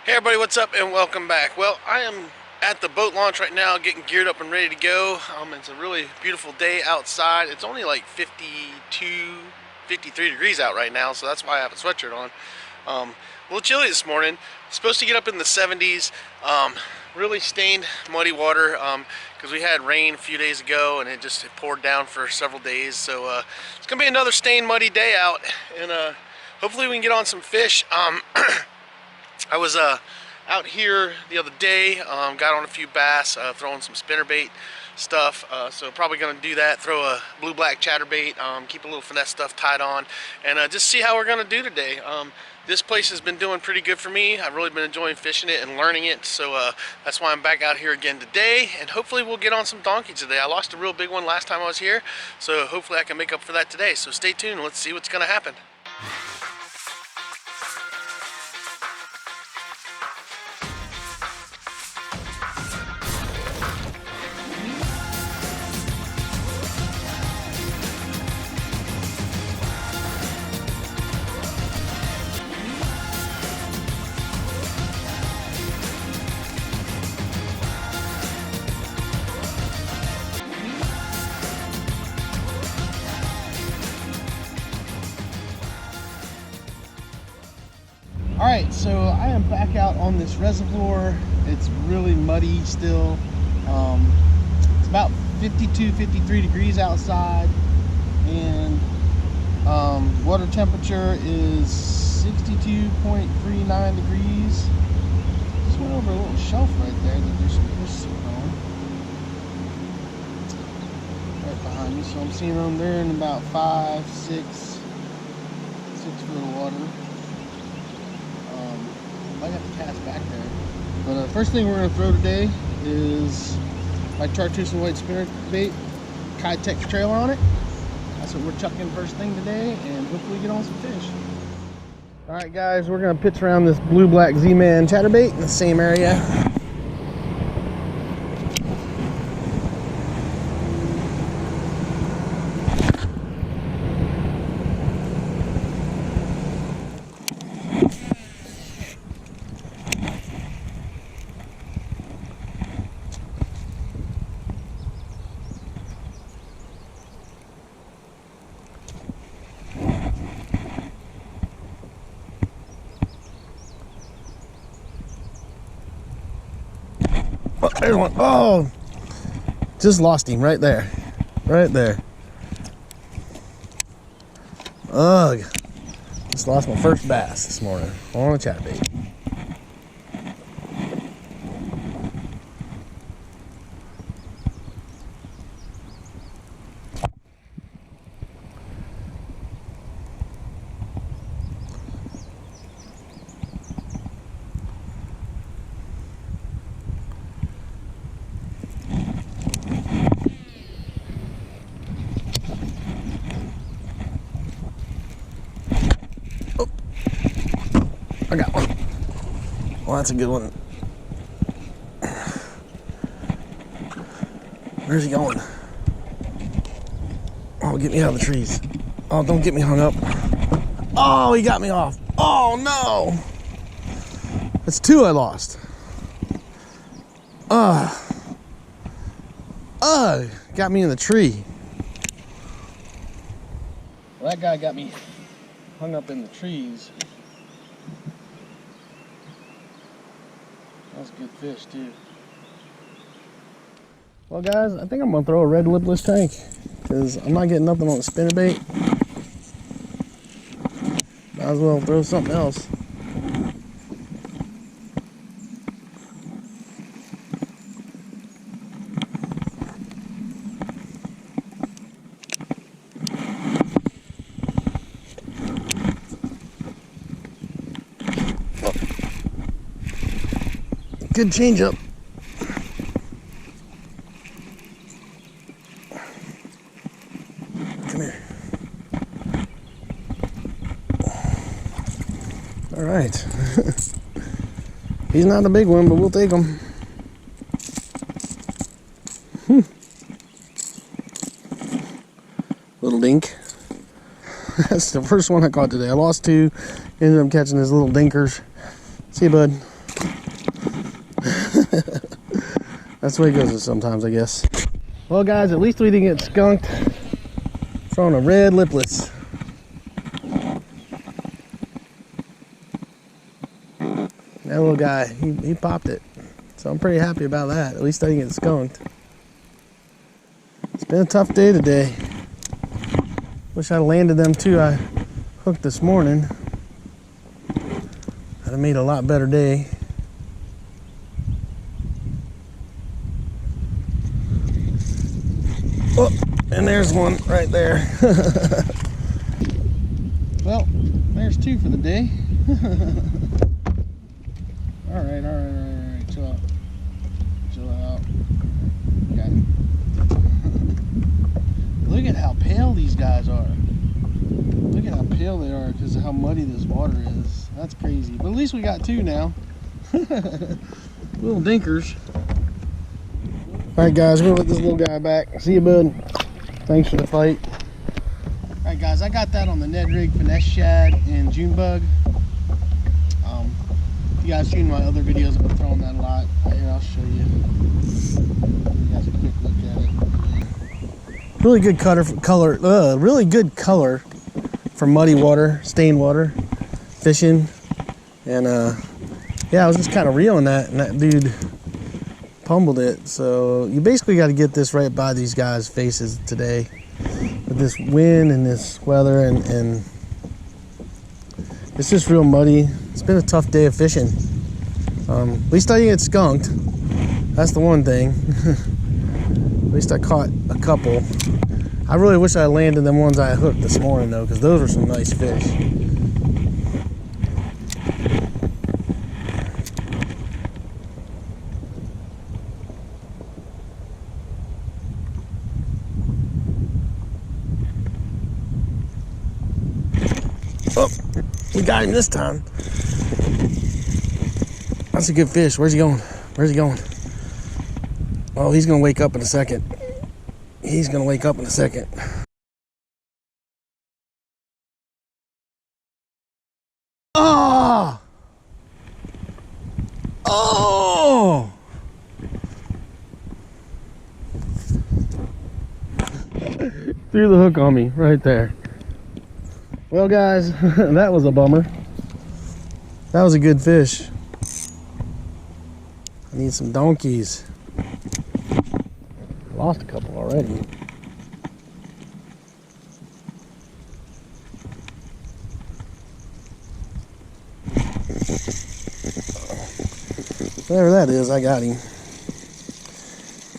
Hey everybody, what's up and welcome back. Well, I am at the boat launch right now getting geared up and ready to go. It's a really beautiful day outside. It's only like 52, 53 degrees out right now, so that's why I have a sweatshirt on. A little chilly this morning. Supposed to get up in the 70s. Really stained, muddy water because we had rain a few days ago and it poured down for several days. So it's going to be another stained, muddy day out, and hopefully we can get on some fish. I was out here the other day, got on a few bass, throwing some spinnerbait stuff, so probably going to do that, throw a blue-black chatterbait, keep a little finesse stuff tied on, and just see how we're going to do today. This place has been doing pretty good for me. I've really been enjoying fishing it and learning it, so that's why I'm back out here again today, and hopefully we'll get on some donkeys today. I lost a real big one last time I was here, so hopefully I can make up for that today. So stay tuned, let's see what's going to happen. Alright, so I am back out on this reservoir. It's really muddy still. It's about 52, 53 degrees outside, and water temperature is 62.39 degrees. Just went over a little shelf right there that there's some fish sitting on. Right behind me, so I'm seeing them. They're in about 5, 6 foot of water. I might have to cast back there. But the first thing we're going to throw today is my chartreuse and white spinner bait, Kitex trailer on it. That's what we're chucking first thing today, and hopefully get on some fish. Alright guys, we're going to pitch around this blue-black Z-Man chatterbait in the same area. Oh, there's one. Oh, just lost him right there. Right there. Ugh. Just lost my first bass this morning on a chatterbait. I got one. Well, that's a good one. Where's he going? Oh, get me out of the trees. Oh, don't get me hung up. Oh, he got me off. Oh, no. That's two I lost. Got me in the tree. Well, that guy got me hung up in the trees. That's a good fish too. Well guys, I think I'm gonna throw a red lipless tank because I'm not getting nothing on the spinnerbait. Might as well throw something else. Good change up. Come here. All right. He's not a big one, but we'll take him. Little dink. That's the first one I caught today. I lost two. Ended up catching his little dinkers. See you, bud. That's the way it goes sometimes, I guess. Well, guys, at least we didn't get skunked. Throwing a red lipless. That little guy, he popped it. So I'm pretty happy about that. At least I didn't get skunked. It's been a tough day today. Wish I landed them too. I hooked this morning. I'd have made a lot better day. Oh, and there's one right there. Well, there's two for the day. All right, chill out. Chill out. Okay. Look at how pale these guys are. Look at how pale they are because of how muddy this water is. That's crazy. But at least we got two now. Little dinkers. All right, guys, we're gonna let this little guy back. See you, bud. Thanks for the fight. All right, guys, I got that on the Ned Rig Finesse Shad and June Bug. If you guys seen my other videos, I've been throwing that a lot. Here, I'll show you. Give you guys a quick look at it. Really good really good color for muddy water, stained water, fishing, and yeah, I was just kind of reeling that, and that dude pummeled it. So you basically got to get this right by these guys' faces today with this wind and this weather, and it's just real muddy. It's been a tough day of fishing. At least I didn't get skunked. That's the one thing. At least I caught a couple. I really wish I landed them ones I hooked this morning though, because those were some nice fish. Oh, we got him this time. That's a good fish. Where's he going? Where's he going? Oh, he's gonna wake up in a second. He's gonna wake up in a second. Oh! Oh! Threw the hook on me right there. Well, guys, that was a bummer. That was a good fish. I need some donkeys. Lost a couple already. Whatever that is, I got him.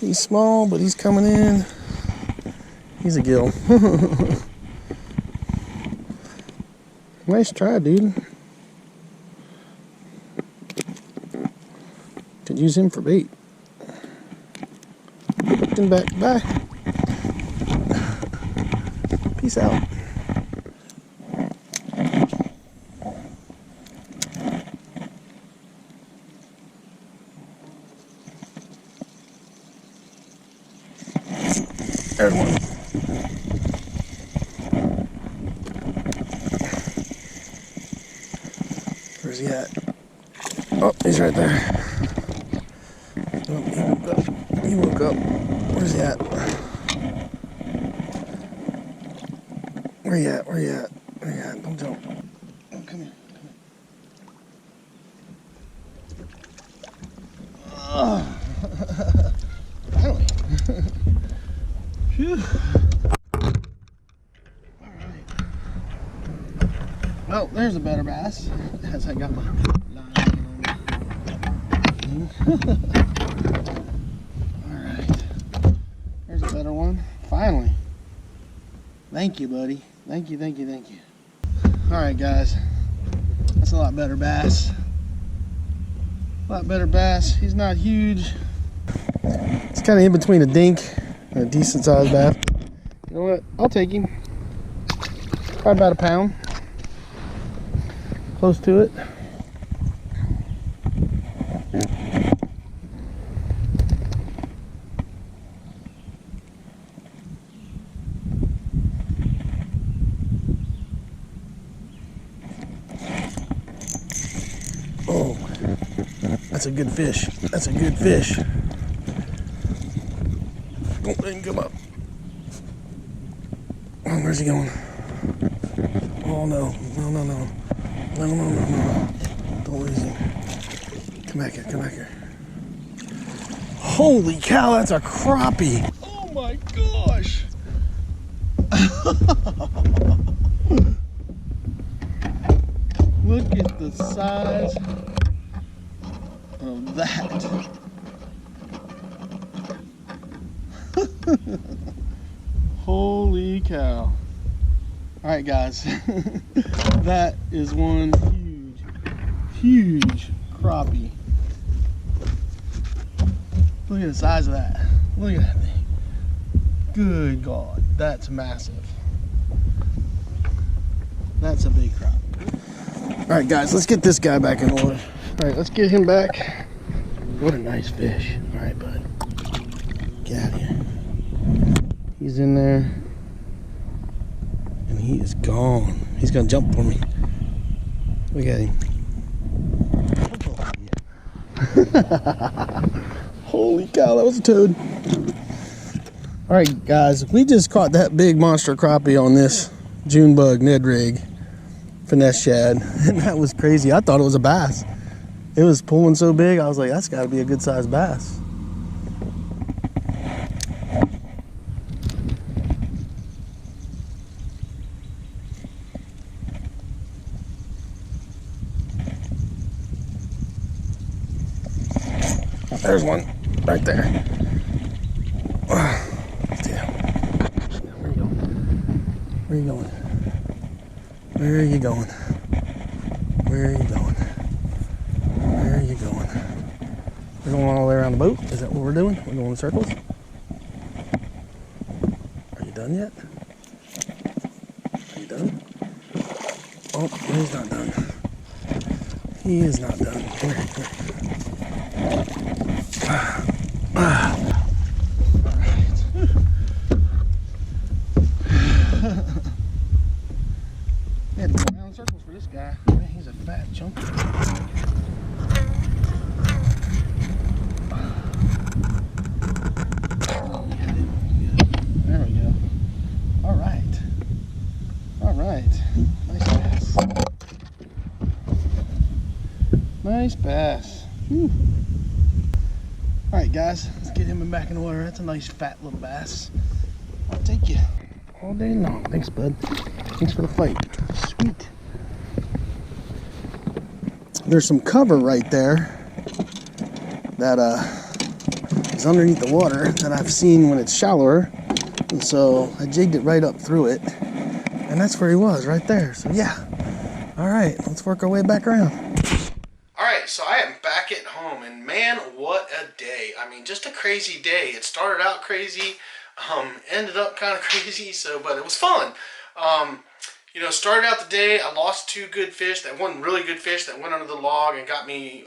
He's small, but he's coming in. He's a gill. Nice try, dude. Could use him for bait. Hooked him back. Bye. Peace out. There's one. Where's he at? Oh, he's right there. Oh, he woke up. He woke up. Where's he at? Where you at? Where you at? Where you at? Don't jump. Oh, come here. Finally. Phew. All right. Well, there's a better bass. As I got my line on. All right. There's a better one. Finally. Thank you, buddy. Thank you, thank you, thank you. All right, guys. That's a lot better bass. A lot better bass. He's not huge. It's kind of in between a dink and a decent sized bass. You know what? I'll take him. Probably about a pound. Close to it. Oh, that's a good fish. That's a good fish. Don't let him come up. Oh, where's he going? Oh no. No, no, no. No, no, no, no. Don't lose him. Come back here, come back here. Holy cow, that's a crappie. Oh my gosh. Look at the size of that. Holy cow. Alright guys, that is one huge crappie. Look at the size of that. Look at that thing. Good God, that's massive. That's a big crappie. Alright guys, let's get this guy back in order. Alright, let's get him back. What a nice fish. Alright bud, get out of here. He's in there. And he is gone. He's gonna jump for me. Look at him. Holy cow, that was a toad. Alright guys, we just caught that big monster crappie on this June bug Ned rig finesse shad, and that was crazy. I thought it was a bass. It was pulling so big, I was like, that's gotta be a good sized bass. There's one right there. Damn. Where are you going? Where are you going? Where are you going? Where are you going? Where are you going? We're going all the way around the boat? Is that what we're doing? We're going in circles? Are you done yet? Are you done? Oh, he's not done. He is not done. Come here, come here. Had to go around in circles for this guy. Man, he's a fat chunky. There we go. All right. All right. Nice bass. Nice bass. Whew. All right, guys, let's get him back in the water. That's a nice fat little bass. I'll take you all day long. Thanks, bud. Thanks for the fight. Sweet. There's some cover right there that is underneath the water that I've seen when it's shallower, and so I jigged it right up through it, and that's where he was, right there. So yeah. All right, let's work our way back around. Alright, so I am back at home, and man, what a day. I mean, just a crazy day. It started out crazy, ended up kind of crazy, but it was fun. You know, started out the day, I lost two good fish, that one really good fish that went under the log and got me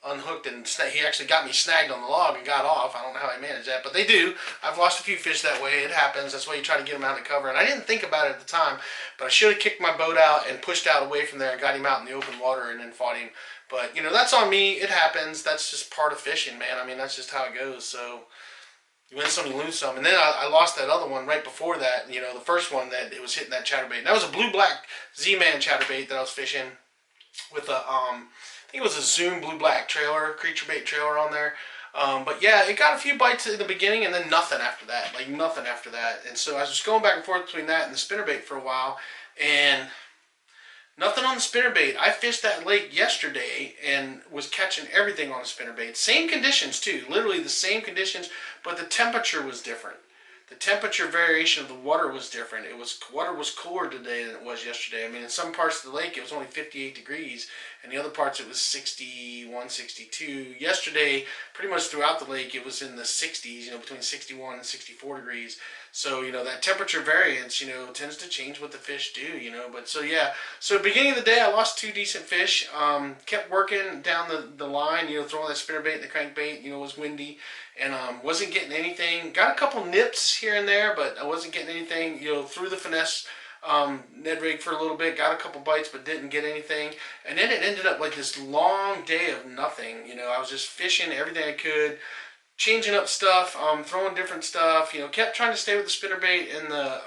unhooked, and he actually got me snagged on the log and got off. I don't know how I managed that, but they do. I've lost a few fish that way. It happens. That's why you try to get them out of the cover, and I didn't think about it at the time, but I should have kicked my boat out and pushed out away from there and got him out in the open water and then fought him. But, you know, that's on me. It happens. That's just part of fishing, man. I mean, that's just how it goes. So you win some, you lose some. And then I lost that other one right before that. You know, the first one that it was hitting that chatterbait. And that was a blue-black Z-Man chatterbait that I was fishing with a, I think it was a Zoom blue-black trailer, creature bait trailer on there. But yeah, it got a few bites in the beginning and then nothing after that. Like nothing after that. And so I was just going back and forth between that and the spinnerbait for a while. And nothing on the spinnerbait. I fished that lake yesterday and was catching everything on the spinnerbait. Same conditions too, literally the same conditions, but the temperature was different. The temperature variation of the water was different. Water was cooler today than it was yesterday. I mean, in some parts of the lake it was only 58 degrees, and the other parts it was 61, 62. Yesterday, pretty much throughout the lake, it was in the 60s, you know, between 61 and 64 degrees. So, you know, that temperature variance, you know, tends to change what the fish do, you know. But so, yeah. So, beginning of the day, I lost two decent fish. Kept working down the line, you know, throwing that spinnerbait and the crankbait. You know, it was windy. And wasn't getting anything. Got a couple nips here and there, but I wasn't getting anything. You know, threw the finesse Ned rig for a little bit. Got a couple bites, but didn't get anything. And then it ended up like this long day of nothing. You know, I was just fishing everything I could. changing up stuff, throwing different stuff. Kept trying to stay with the spinnerbait and the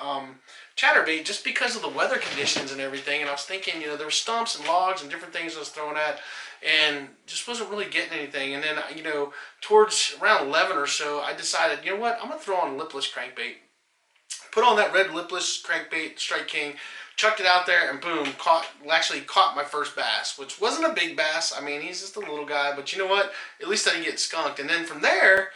chatterbait just because of the weather conditions and everything. And I was thinking, there were stumps and logs and different things I was throwing at, and just wasn't really getting anything. And then, towards around 11 or so, I decided, you know what, I'm gonna throw on a lipless crankbait. Put on that red lipless crankbait, Strike King, chucked it out there, and boom, actually caught my first bass, which wasn't a big bass. I mean, he's just a little guy, but you know what? At least I didn't get skunked. And then from there,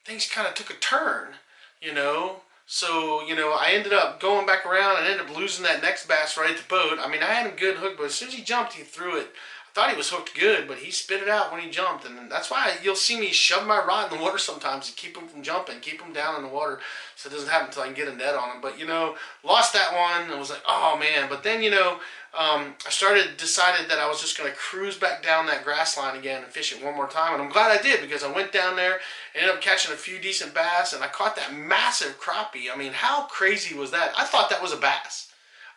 things kind of took a turn, you know. So, I ended up going back around and ended up losing that next bass right at the boat. I mean, I had him good hooked, but as soon as he jumped, he threw it. I thought he was hooked good, but he spit it out when he jumped. And that's why you'll see me shove my rod in the water sometimes to keep him from jumping, keep him down in the water so it doesn't happen until I can get a net on him. But, lost that one and was like, oh, man. But then, I decided that I was just going to cruise back down that grass line again and fish it one more time. And I'm glad I did, because I went down there, ended up catching a few decent bass, and I caught that massive crappie. I mean, how crazy was that? I thought that was a bass.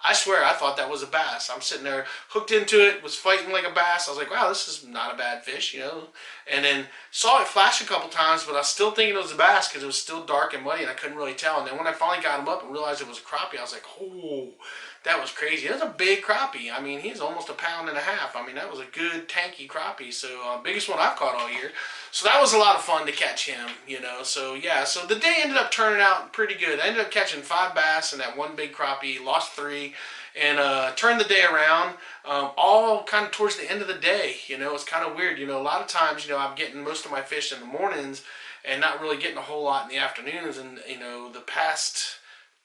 I swear, I thought that was a bass. I'm sitting there hooked into it, was fighting like a bass. I was like, wow, this is not a bad fish, And then saw it flash a couple times, but I was still thinking it was a bass because it was still dark and muddy and I couldn't really tell. And then when I finally got him up and realized it was a crappie, I was like, oh, that was crazy. It was a big crappie. I mean, he's almost 1.5 pounds. I mean, that was a good, tanky crappie. So, biggest one I've caught all year. So that was a lot of fun to catch him, So, yeah, so the day ended up turning out pretty good. I ended up catching 5 bass and that one big crappie, lost 3, and turned the day around, all kind of towards the end of the day. It's kind of weird. A lot of times, I'm getting most of my fish in the mornings and not really getting a whole lot in the afternoons. And, the past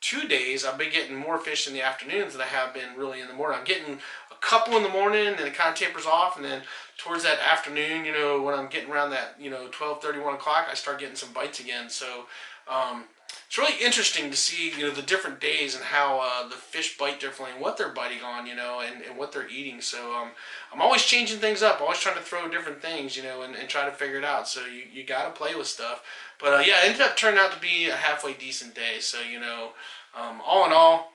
2 days, I've been getting more fish in the afternoons than I have been really in the morning. I'm getting a couple in the morning, and it kind of tapers off, and then towards that afternoon, when I'm getting around that, 12:30, 1 o'clock, I start getting some bites again. So, it's really interesting to see, the different days and how the fish bite differently and what they're biting on, and what they're eating. So, I'm always changing things up, always trying to throw different things, and try to figure it out. So, you got to play with stuff. But, yeah, it ended up turning out to be a halfway decent day. So, all in all,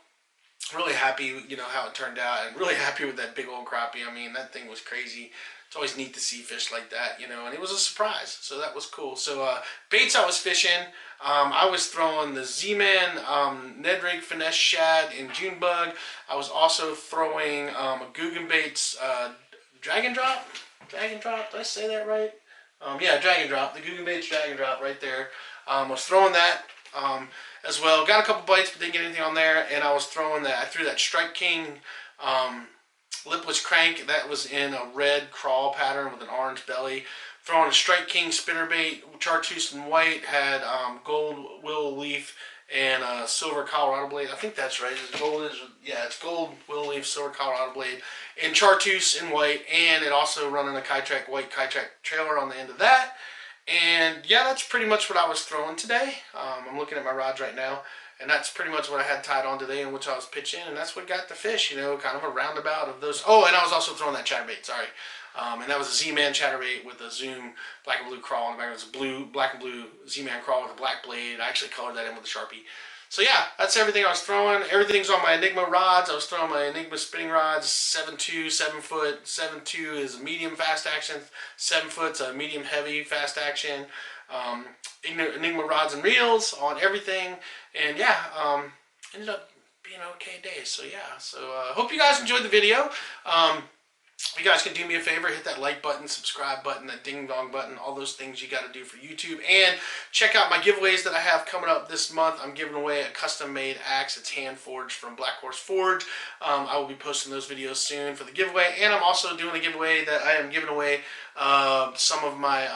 really happy, how it turned out, and really happy with that big old crappie. I mean, that thing was crazy. It's always neat to see fish like that, and it was a surprise. So that was cool. So baits I was fishing, I was throwing the Z-Man Ned Rig Finesse Shad in June Bug. I was also throwing a Googan Baits Dragon Drop. Dragon Drop, did I say that right? Yeah, Dragon Drop, the Googan Baits Dragon Drop right there. I was throwing that as well. Got a couple bites, but didn't get anything on there. And I was throwing that, I threw that Strike King lipless crank that was in a red crawl pattern with an orange belly. Throwing a Strike King spinnerbait, chartreuse and white, had gold willow leaf and silver Colorado blade. I think that's right. It's gold willow leaf, silver Colorado blade, and chartreuse and white. And it also running a Kytrack white Kytrack trailer on the end of that. And yeah, that's pretty much what I was throwing today. I'm looking at my rods right now. And that's pretty much what I had tied on today, in which I was pitching, and that's what got the fish, kind of a roundabout of those. Oh, and I was also throwing that chatterbait, sorry. And that was a Z-Man chatterbait with a Zoom black and blue crawl on the back. It was a black and blue Z-Man crawl with a black blade. I actually colored that in with a Sharpie. So yeah, that's everything I was throwing. Everything's on my Enigma rods. I was throwing my Enigma spinning rods, 7.2, 7 foot. 7.2 is medium fast action. 7 foot's a medium heavy fast action. Enigma rods and reels on everything, and yeah, ended up being an okay day. So yeah, hope you guys enjoyed the video. You guys can do me a favor, hit that like button, subscribe button, that ding dong button, all those things you got to do for YouTube, and check out my giveaways that I have coming up this month. I'm giving away a custom made axe. It's hand forged from Black Horse Forge. I will be posting those videos soon for the giveaway, and I'm also doing a giveaway that I am giving away some of my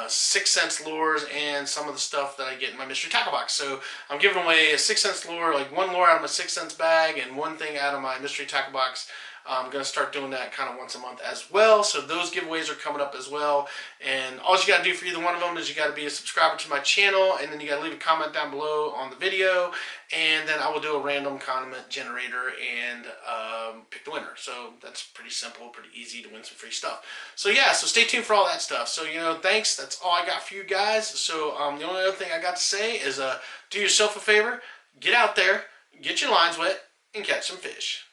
6 cents lures and some of the stuff that I get in my mystery tackle box. So I'm giving away a 6 cents lure, like 1 lure out of my 6 cents bag and 1 thing out of my mystery tackle box. I'm going to start doing that kind of once a month as well. So those giveaways are coming up as well. And all you got to do for either one of them is you got to be a subscriber to my channel, and then you got to leave a comment down below on the video, and then I will do a random comment generator and pick the winner. So that's pretty simple, pretty easy to win some free stuff. So yeah, so stay tuned for all that stuff. So thanks. That's all I got for you guys. So the only other thing I got to say is do yourself a favor, get out there, get your lines wet, and catch some fish.